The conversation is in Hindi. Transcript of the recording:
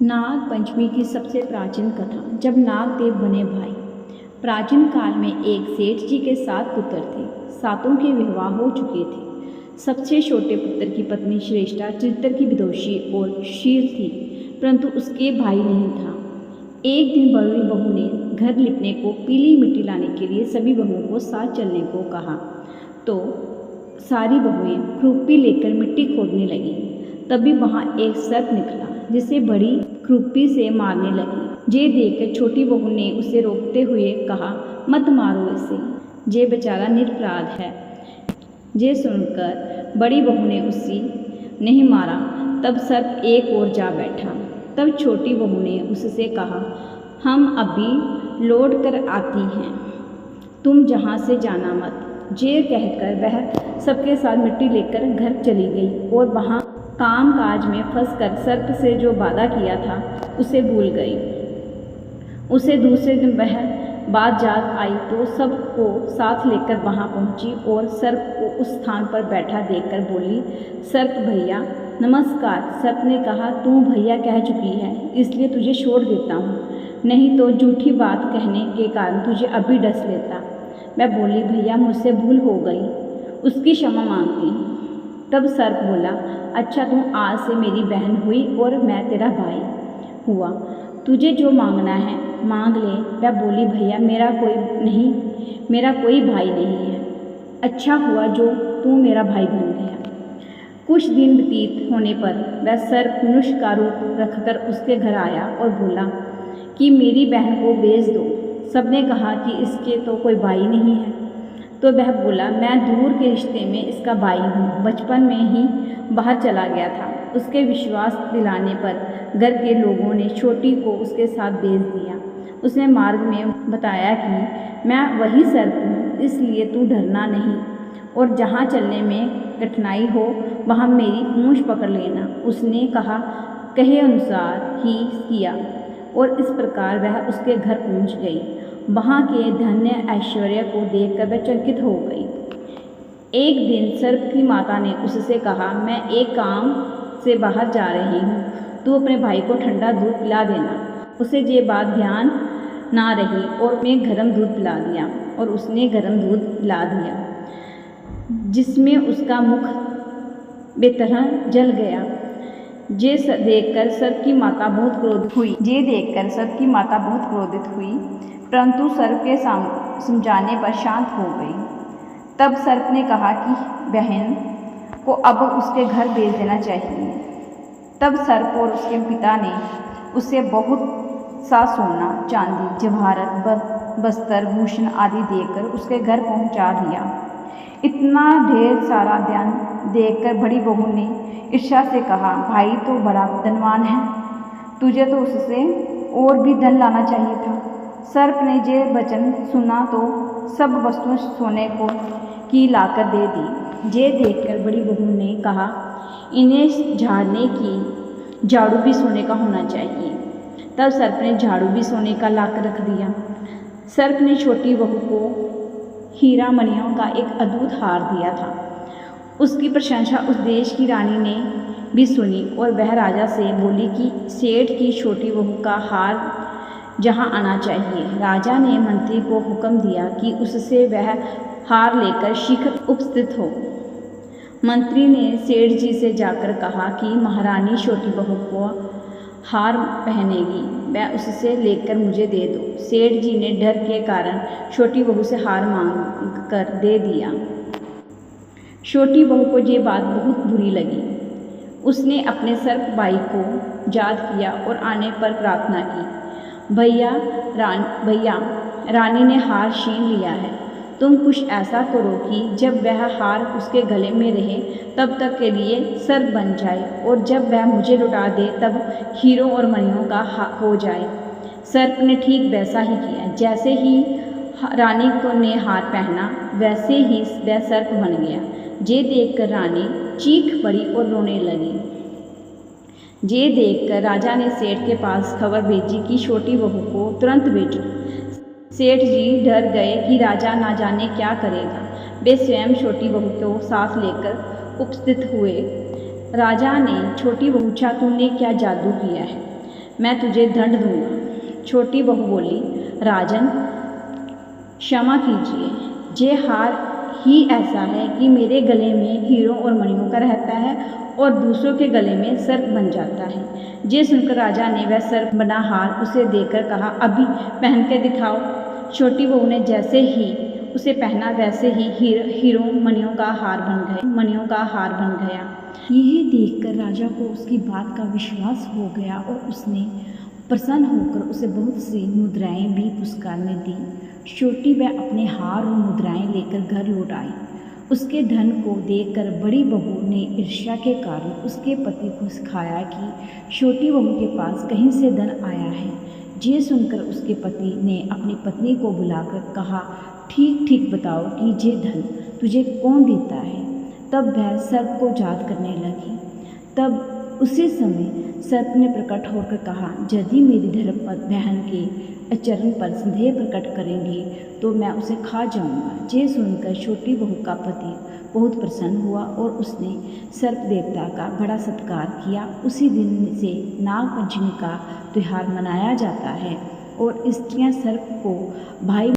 नाग पंचमी की सबसे प्राचीन कथा। जब नाग देव बने भाई। प्राचीन काल में एक सेठ जी के 7 पुत्र थे। सातों के विवाह हो चुके थे। सबसे छोटे पुत्र की पत्नी श्रेष्ठा चरित्र की विदुषी और शील थी, परंतु उसके भाई नहीं था। एक दिन बड़ी बहू ने घर लिपने को पीली मिट्टी लाने के लिए सभी बहुओं को साथ चलने को कहा, तो सारी बहुएं खुरपी लेकर मिट्टी खोदने लगीं। तभी वहाँ एक सर्प निकला, जिसे बड़ी खुरपी से मारने लगी। ये देखकर छोटी बहू ने उसे रोकते हुए कहा, मत मारो इसे, ये बेचारा निरपराध है। ये सुनकर बड़ी बहू ने उसे नहीं मारा। तब सर्प एक ओर जा बैठा। तब छोटी बहू ने उससे कहा, हम अभी लौट कर आती हैं, तुम जहाँ से जाना मत। ये कहकर वह सबके साथ मिट्टी लेकर घर चली गई और वहाँ काम काज में फंसकर सर्प से जो वादा किया था उसे भूल गई। उसे दूसरे दिन वह बात याद आई तो सबको साथ लेकर वहां पहुंची और सर्प को उस स्थान पर बैठा देखकर बोली, सर्प भैया नमस्कार। सर्प ने कहा, तू भैया कह चुकी है, इसलिए तुझे छोड़ देता हूँ, नहीं तो झूठी बात कहने के कारण तुझे अभी डस लेता। मैं बोली, भैया मुझसे भूल हो गई, उसकी क्षमा मांगती हूँ। तब सर्प बोला, अच्छा तू आज से मेरी बहन हुई और मैं तेरा भाई हुआ, तुझे जो मांगना है मांग ले। वह बोली, भैया मेरा कोई भाई नहीं है, अच्छा हुआ जो तू मेरा भाई बन गया। कुछ दिन व्यतीत होने पर वह सर्प मनुष्य का रूप रखकर उसके घर आया और बोला कि मेरी बहन को बेच दो। सबने कहा कि इसके तो कोई भाई नहीं है। तो वह बोला, मैं दूर के रिश्ते में इसका भाई हूँ, बचपन में ही बाहर चला गया था। उसके विश्वास दिलाने पर घर के लोगों ने छोटी को उसके साथ भेज दिया। उसने मार्ग में बताया कि मैं वही सर्प हूँ, इसलिए तू डरना नहीं और जहाँ चलने में कठिनाई हो वहाँ मेरी पूंछ पकड़ लेना। उसने कहा, कहे अनुसार ही किया और इस प्रकार वह उसके घर पहुँच गई। वहाँ के धन्य ऐश्वर्य को देखकर वह चकित हो गई। एक दिन सर्प की माता ने उससे कहा, मैं एक काम से बाहर जा रही हूँ, तू अपने भाई को ठंडा दूध पिला देना। उसे ये बात ध्यान ना रही और मैं गर्म दूध पिला दिया और उसने गर्म दूध पिला दिया, जिसमें उसका मुख बेतरह जल गया। ये देखकर सर्प की माता बहुत क्रोधित हुई, परंतु सर्प के समझाने पर शांत हो गई। तब सर्प ने कहा कि बहन को अब उसके घर भेज देना चाहिए। तब सर्प और उसके पिता ने उसे बहुत सा सोना, चांदी, जवाहरात, बस्तर, भूषण आदि देकर उसके घर पहुंचा दिया। इतना ढेर सारा धन देखकर बड़ी बहू ने ईर्ष्या से कहा, भाई तो बड़ा धनवान है, तुझे तो उससे और भी धन लाना चाहिए था। सर्प ने ये वचन सुना तो सब वस्तुएं सोने को की लाकर दे दी। ये देखकर बड़ी बहू ने कहा, इन्हें झाड़ने की झाड़ू भी सोने का होना चाहिए। तब सर्प ने झाड़ू भी सोने का लाकर रख दिया। सर्प ने छोटी बहू को हीरा मणियों का एक अद्भुत हार दिया था। उसकी प्रशंसा उस देश की रानी ने भी सुनी और वह राजा से बोली कि सेठ की छोटी बहू का हार जहाँ आना चाहिए। राजा ने मंत्री को हुक्म दिया कि उससे वह हार लेकर शीघ्र उपस्थित हो। मंत्री ने सेठ जी से जाकर कहा कि महारानी छोटी बहू को हार पहनेगी, वह उससे लेकर मुझे दे दो। सेठ जी ने डर के कारण छोटी बहू से हार मांग कर दे दिया। छोटी बहू को ये बात बहुत बुरी लगी। उसने अपने सर्प भाई को याद किया और आने पर प्रार्थना की, भैया रानी ने हार छीन लिया है, तुम कुछ ऐसा करो कि जब वह हार उसके गले में रहे तब तक के लिए सर्प बन जाए और जब वह मुझे लौटा दे तब हीरों और मणियों का हो जाए। सर्प ने ठीक वैसा ही किया। जैसे ही रानी को ने हार पहना वैसे ही वह सर्प बन गया। ये देखकर रानी चीख पड़ी और रोने लगी। ये देखकर राजा ने सेठ के पास खबर भेजी कि छोटी बहू को तुरंत भेजो। सेठ जी डर गए कि राजा ना जाने क्या करेगा। वे स्वयं छोटी बहू को साथ लेकर उपस्थित हुए। राजा ने छोटी बहू, तूने क्या जादू किया है? मैं तुझे दंड दूंगा। छोटी बहू बोली, राजन क्षमा कीजिए, ये हार ही ऐसा है कि मेरे गले में हीरों और मणियों का रहता है और दूसरों के गले में सर्प बन जाता है। ये सुनकर राजा ने वह सर्प बना हार उसे देकर कहा, अभी पहन के दिखाओ। छोटी बहू ने जैसे ही उसे पहना वैसे ही हीरों मणियों का हार बन गया। यह देखकर राजा को उसकी बात का विश्वास हो गया और उसने प्रसन्न होकर उसे बहुत सी मुद्राएं भी पुरस्कार में दी। छोटी वह अपने हार और मुद्राएं लेकर घर लौट आई। उसके धन को देखकर बड़ी बहू ने ईर्ष्या के कारण उसके पति को सिखाया कि छोटी बहू के पास कहीं से धन आया है। ये सुनकर उसके पति ने अपनी पत्नी को बुलाकर कहा, ठीक ठीक बताओ कि ये धन तुझे कौन देता है। तब वह सर्प को याद करने लगी। तब उसी समय सर्प ने प्रकट होकर कहा, यदि मेरी धर्मपत्नी बहन के आचरण पर संदेह प्रकट करेंगी तो मैं उसे खा जाऊंगा। ये सुनकर छोटी बहू का पति बहुत प्रसन्न हुआ और उसने सर्प देवता का बड़ा सत्कार किया। उसी दिन से नाग पंचमी का त्यौहार मनाया जाता है और स्त्रियां सर्प को भाई